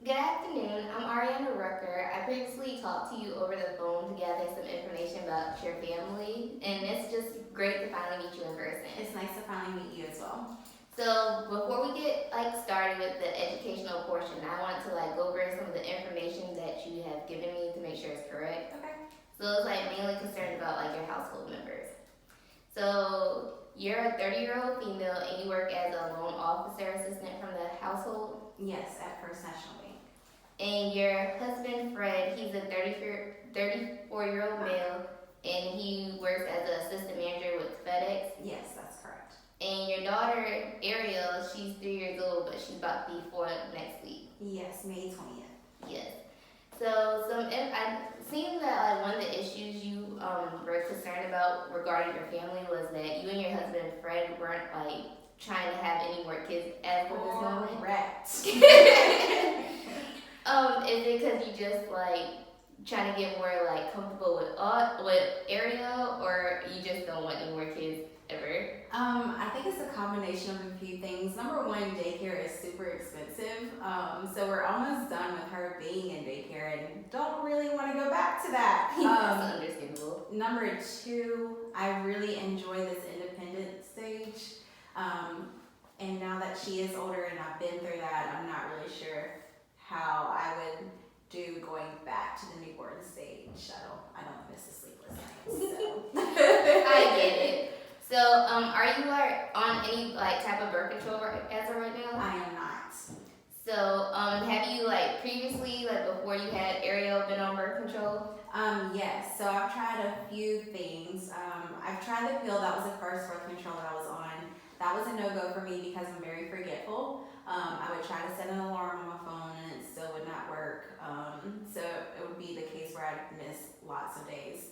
Good afternoon. I'm Ariana Rucker. I previously talked to you over the phone to gather some information about your family, and it's just great to finally meet you in person. It's nice to finally meet you as well. So before we get started with the educational portion, I want to go over some of the information that you have given me to make sure it's correct. Okay. So it's mainly concerned about your household members. So you're a 30-year-old female and you work as a loan officer assistant from the household. Yes, at First National Bank. And your husband Fred, he's a 34-year-old male, and he works as an assistant manager with FedEx. Yes, that's correct. And your daughter Ariel, she's 3 years old, but she's about to be 4 next week. Yes, May 20th. Yes. So I've seen that one of the issues you were concerned about regarding your family was that you and your husband Fred weren't trying to have any more kids as of this moment. Correct. Is it because you just trying to get more comfortable with Ariel, or you just don't want any more kids ever? I think it's a combination of a few things. Number one, daycare is super expensive. So we're almost done with her being in daycare and don't really want to go back to that. That's understandable. Number two, I really enjoy this independent stage. And now that she is older and I've been through that, I'm not really sure how I would do going back to the newborn stage. I don't miss the sleepless nights. So. I get it. So, are you on any type of birth control as of right now? I am not. So, have you previously before you had Ariel been on birth control? Yes. So I've tried a few things. I've tried the pill. That was the first birth control that I was on. That was a no-go for me because I'm very forgetful. I would try to set an alarm on my phone and it still would not work. So it would be the case where I'd miss lots of days.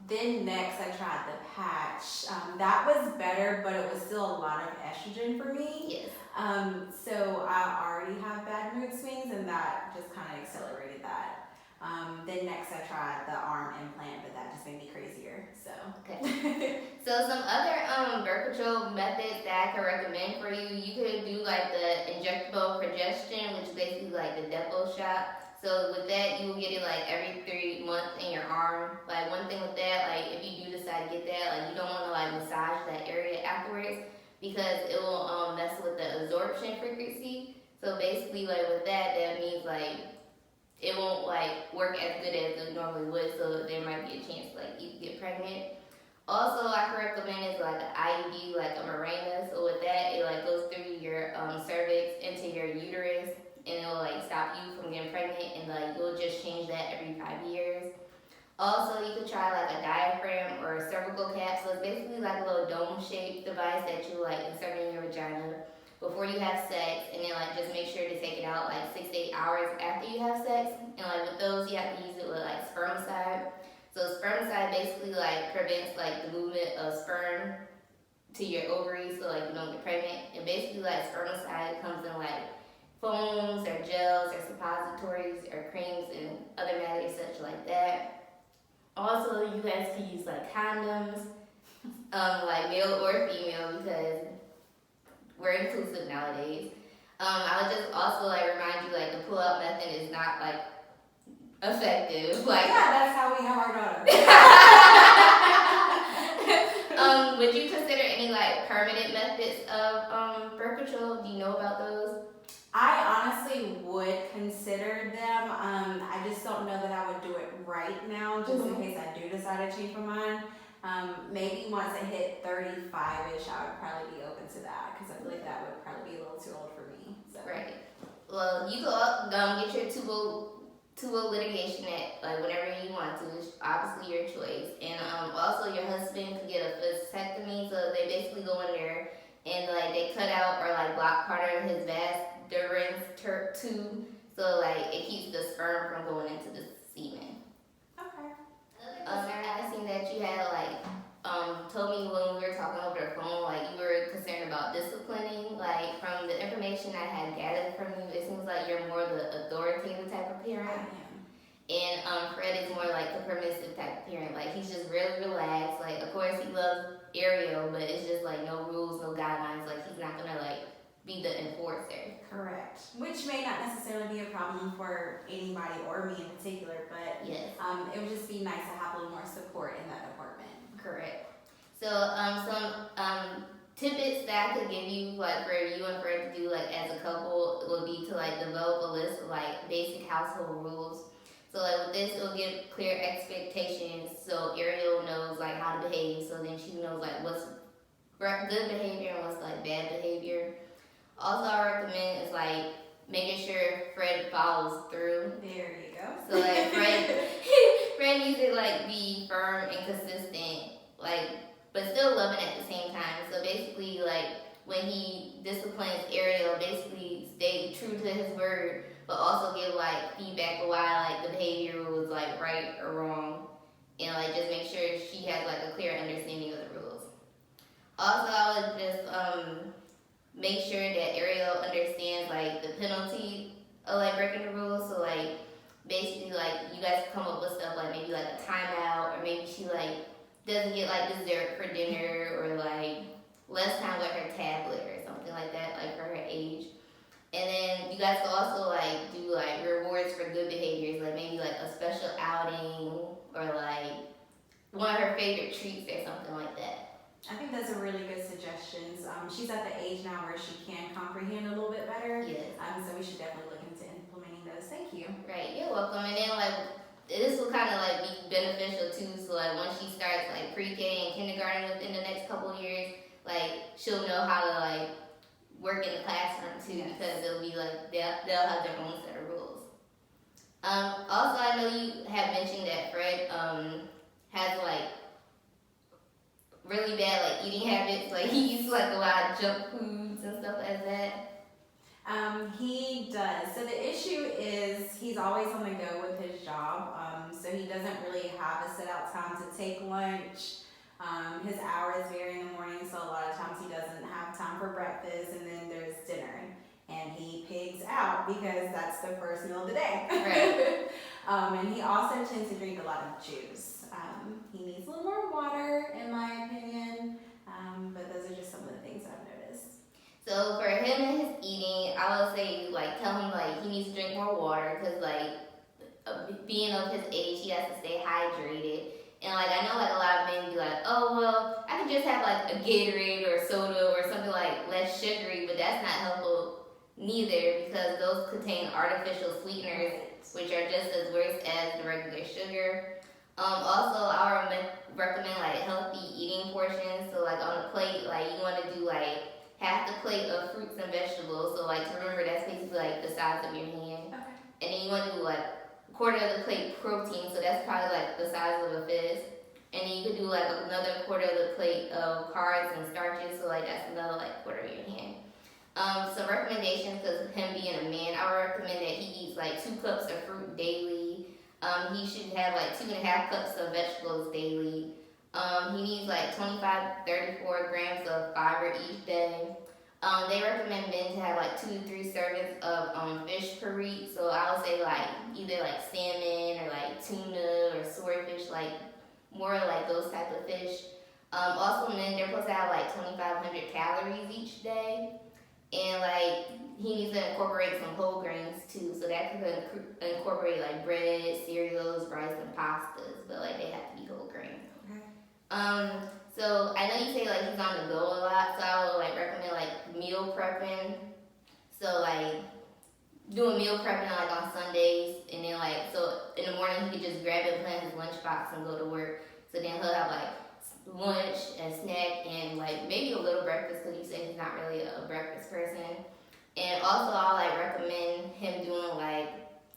Then next I tried the patch. That was better, but it was still a lot of estrogen for me. Yes. So I already have bad mood swings and that just kind of accelerated that. Then next I tried the arm implant, but that just made me crazier. So okay. So some other birth control methods that I could recommend for you, you could do the injectable progestin, which is basically the depot shot. So with that, you will get it every 3 months in your arm. One thing with that, if you do decide to get that, you don't want to massage that area afterwards because it will mess with the absorption frequency. So basically with that means it won't work as good as it normally would. So there might be a chance you could get pregnant. Also, I could recommend is an IUD, a Mirena. So with that, it goes through your cervix into your uterus, and it will stop you from getting pregnant, and you'll just change that every 5 years. Also, you could try a diaphragm or a cervical cap. So it's basically a little dome-shaped device that you insert in your vagina before you have sex, and then just make sure to take it out 6 to 8 hours after you have sex. And with those, you have to use it with spermicide. So spermicide basically prevents the movement of sperm to your ovaries, so you don't get pregnant. And basically spermicide comes in foams or gels or suppositories or creams and other matters such like that. Also, you guys can use condoms, male or female, because we're inclusive nowadays. I would just also remind you the pull-out method is not effective. Yeah, that's how we have our daughter. Would you consider any permanent methods of birth control? Do you know about those? I honestly would consider them. I just don't know that I would do it right now, just in case I do decide to change my mind. Maybe once I hit 35-ish, I would probably be open to that because I feel like that would probably be a little too old for me. So. Right. Well, you go get your tubal litigation at whenever you want to. It's obviously your choice. And also your husband could get a vasectomy, so they basically go in there and they cut out or block part of his vas deferens tube, so it keeps the sperm from going into the semen. Okay. I seen that you had told me when we were talking over the phone, you were concerned about disciplining. From the information I had gathered from you, it seems you're more the authoritative type of parent. I am. And Fred is more the permissive type of parent. He's just really relaxed. Of course he loves Ariel, but it's just no rules, no guidelines. He's not gonna be the enforcer. Correct. Which may not necessarily be a problem for anybody or me in particular, but Yes. it would just be nice to have a little more support in that department. Correct. So some tidbits that I could give you, like for you and Fred to do, like as a couple, would be to like develop a list of like basic household rules. So like with this, it'll give clear expectations, so Ariel knows like how to behave. So then she knows like what's good behavior and what's like bad behavior. Also, I recommend is like making sure Fred follows through. There you go. So like Fred needs to like be firm and consistent, like but still loving at the same time. So basically, like when he disciplines Ariel, basically stay true to his word, but also give like feedback of why like the behavior was like right or wrong, and like just make sure she has like a clear understanding of the rules. Also, I would just make sure that Ariel understands like the penalty of like breaking the rules. So like basically like you guys come up with stuff like maybe like a timeout, or maybe she like doesn't get like dessert for dinner, or like less time with her tablet or something like that, like for her age. And then you guys can also like do like rewards for good behaviors, like maybe like a special outing, or like one of her favorite treats or something like that. I think those are really good suggestions. She's at the age now where she can comprehend a little bit better. Yes. So we should definitely look into implementing those. Thank you. Right, you're welcome. And then like this will kind of like be beneficial too. So like once she starts like pre-K and kindergarten within the next couple of years, like she'll know how to like work in the classroom too, because it'll be like they'll have their own set of rules. Also, I know you have mentioned that Fred has like really bad like eating habits. Like he eats like a lot of junk foods and stuff like that. He does. So the issue is he's always on the go with his job. So he doesn't really have a set out time to take lunch. His hours vary in the morning, so a lot of times he doesn't have time for breakfast, and then there's dinner. And he pigs out because that's the first meal of the day. Right. And he also tends to drink a lot of juice. He needs a little more water, in my opinion. But those are just some of the things I've noticed. So for him and his eating, I would say like tell him like he needs to drink more water, because like being of his age, he has to stay hydrated. And like I know like a lot of men be like, oh well, I could just have like a Gatorade or soda or something like less sugary, but that's not helpful neither, because those contain artificial sweeteners, which are just as worse as the regular sugar. Also, I would recommend like healthy eating portions. So like on the plate, like you want to do like half the plate of fruits and vegetables. So like remember that's basically like the size of your hand. Okay. And then you want to do like a quarter of the plate protein. So that's probably like the size of a fist. And then you could do like another quarter of the plate of carbs and starches. So like that's another like quarter of your hand. Some recommendations, because him being a man, I would recommend that he eats like 2 cups of fruit daily. He should have like 2.5 cups of vegetables daily. He needs like 25-34 grams of fiber each day. They recommend men to have like 2 to 3 servings of fish per week. So I would say like either like salmon or like tuna or swordfish, like more like those type of fish. Also, men, they're supposed to have like 2,500 calories each day. And like he needs to incorporate some whole grains too, so that could incorporate like bread, cereals, rice, and pastas, but like they have to be whole grain. Okay. So I know you say like he's on the go a lot, so I would like recommend like meal prepping. So like doing meal prepping like on Sundays, and then like so in the morning he could just grab it, put in his lunchbox, and go to work. So then he'll have like lunch and snack and like maybe a little breakfast, because you say he's not really a breakfast person. And also I'll like recommend him doing like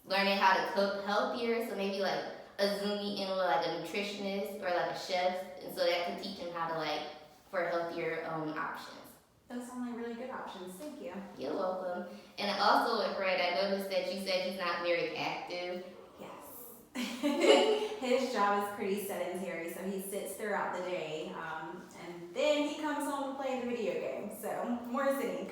learning how to cook healthier, so maybe like a Zoom meeting with like a nutritionist or like a chef, and so that could teach him how to like for healthier options. Those sound like really good options. Thank you. You're welcome. And also with Fred, I noticed that you said he's not very active. Yes. His job is pretty sedentary, so he sits throughout the day, and then he comes home to play the video game. So more sitting.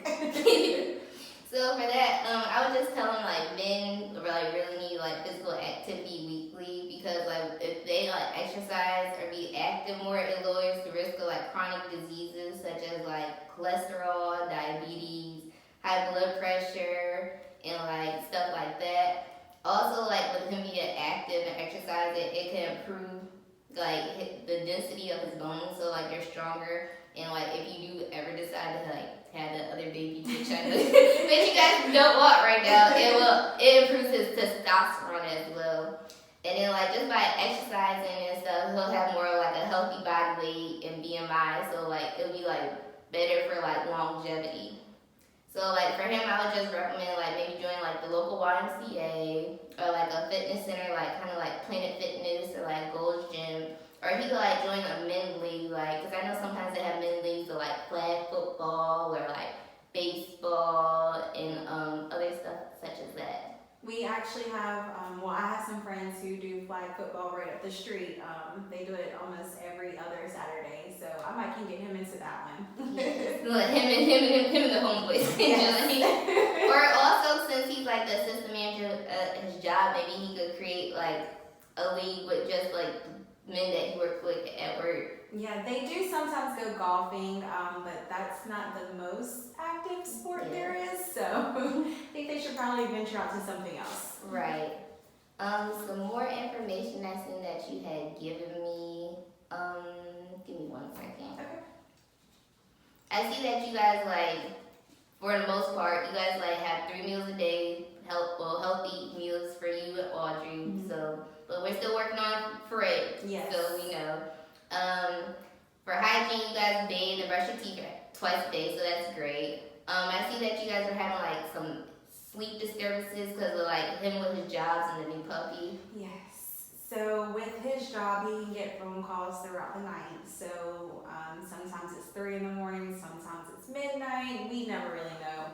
So for that, I would just tell him like men like really need like physical activity weekly, because like if they like exercise or be active more, it lowers the risk of like chronic diseases such as like cholesterol, diabetes, high blood pressure, and like stuff don't walk right now, it improves his testosterone as well. And then like just by exercising and stuff, he'll have more like a healthy body weight and BMI. So like it'll be like better for like longevity. So like for him, I would just recommend like maybe join like the local YMCA or like a fitness center, like kind of like Planet Fitness or like Gold's Gym. Or he could like join a men's league, like, cause I know sometimes they have men's leagues of like flag football or like baseball and other stuff such as that. We actually have, I have some friends who do flag football right up the street. They do it almost every other Saturday, so I might can get him into that one. Like him and the homeboys. Yes. Or also, since he's like the assistant manager at his job, maybe he could create like a league with just like men that he works with at work. Yeah, they do sometimes go golfing, but that's not the most active sport there is, so I think they should probably venture out to something else. Right. Some more information I seen that you had given me. Give me 1 second. Okay. I see that you guys like, for the most part, you guys like have 3 meals a day, healthy meals for you and Audrey. Mm-hmm. So, but we're still working on Fred. Yes. So we know. For hygiene, you guys bathe and brush your teeth twice a day, so that's great. I see that you guys are having like some sleep disturbances because of like him with his jobs and the new puppy. Yes. So with his job, he can get phone calls throughout the night. So sometimes it's 3 in the morning, sometimes it's midnight. We never really know.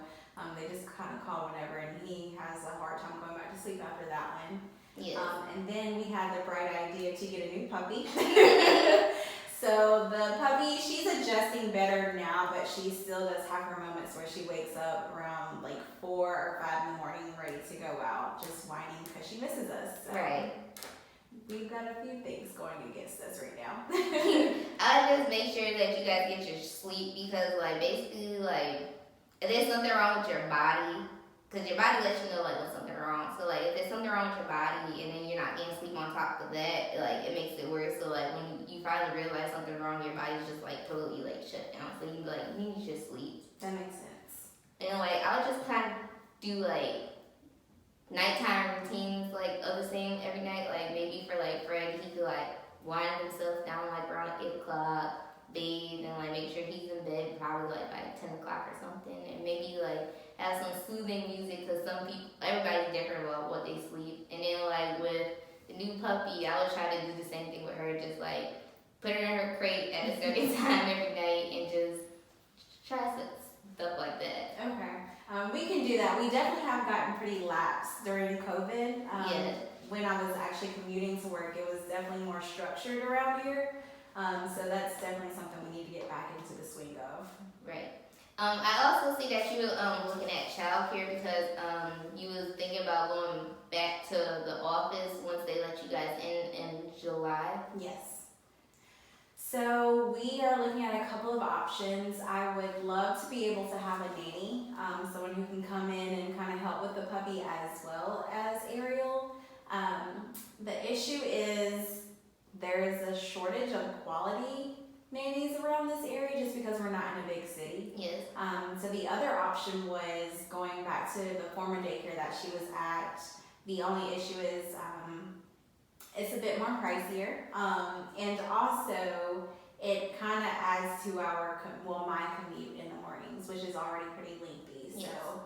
They just kind of call whenever, and he has a hard time going back to sleep after that one. Yes. And then we had the bright idea to get a new puppy. So the puppy, she's adjusting better now, but she still does have her moments where she wakes up around like 4 or 5 in the morning ready to go out, just whining because she misses us. So Right. we've got a few things going against us right now. I just make sure that you guys get your sleep because like basically like if there's something wrong with your body, because your body lets you know like when something wrong. So like if there's something wrong with your body and then you're not getting sleep on top of that, like it makes it worse. So like when you finally realize something wrong, your body's just like totally like shut down. So you like you need your sleep. That makes sense. And like I would just kind of do like nighttime routines like of the same every night. Like maybe for like Fred, he could like wind himself down like around 8 o'clock, bathe, and like make sure he's in bed probably like by 10 o'clock or something, and maybe like have some soothing music because everybody's different about what they sleep. And then like with the new puppy, I would try to do the same thing with her, just like put her in her crate at a certain time every night and just try stuff like that. Okay. We can do that. We definitely have gotten pretty lax during COVID. When I was actually commuting to work, it was definitely more structured around here. So that's definitely something we need to get back into the swing of. Right. I also see that you were looking at childcare because you was thinking about going back to the office once they let you guys in July. Yes. So we are looking at a couple of options. I would love to be able to have a nanny, someone who can come in and kind of help with the puppy as well as Ariel. The issue is there is a shortage of quality nannies around this area just because we're not in a big city. Yes. So the other option was going back to the former daycare that she was at. The only issue is it's a bit more pricier, and also it kind of adds to my commute in the mornings, which is already pretty lengthy. Yes. So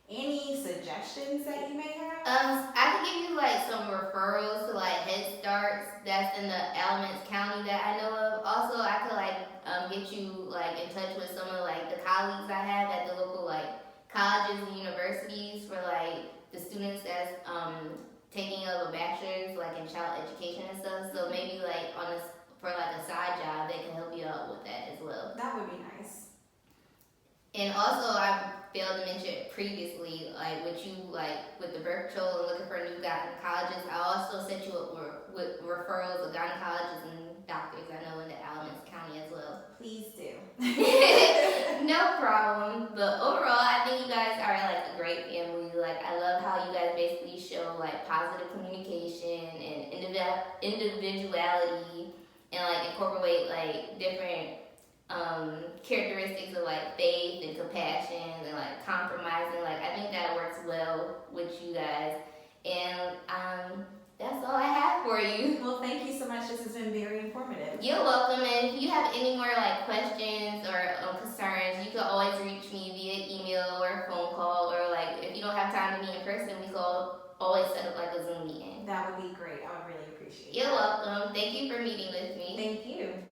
any suggestions that you may have? I could give you like some referrals to like Head Starts that's in the Alamance County that I know of. Also, I could like get you like in touch with some of like the colleagues I have at the local like colleges and universities for like the students that's taking up a bachelor's like in child education and stuff. So maybe like for like a side job, they can help you out with that as well. That would be nice. And also, I failed to mention previously, like with the birth control and looking for a new gynecologist, I also set you up with referrals of gynecologists and doctors I know in the Alamance County as well. Please do. No problem. But overall, I think you guys are like a great family. Like I love how you guys basically show like positive communication and individuality and like incorporate like different characteristics of like faith and compassion and like compromising. Like I think that works well with you guys. And that's all I have for you. Well, thank you so much. This has been very informative. You're welcome. And if you have any more like questions or concerns, you can always reach me via email or phone call, or like if you don't have time to meet in person, we can always set up like a Zoom meeting. That would be great. I would really appreciate it. You're welcome. Thank you for meeting with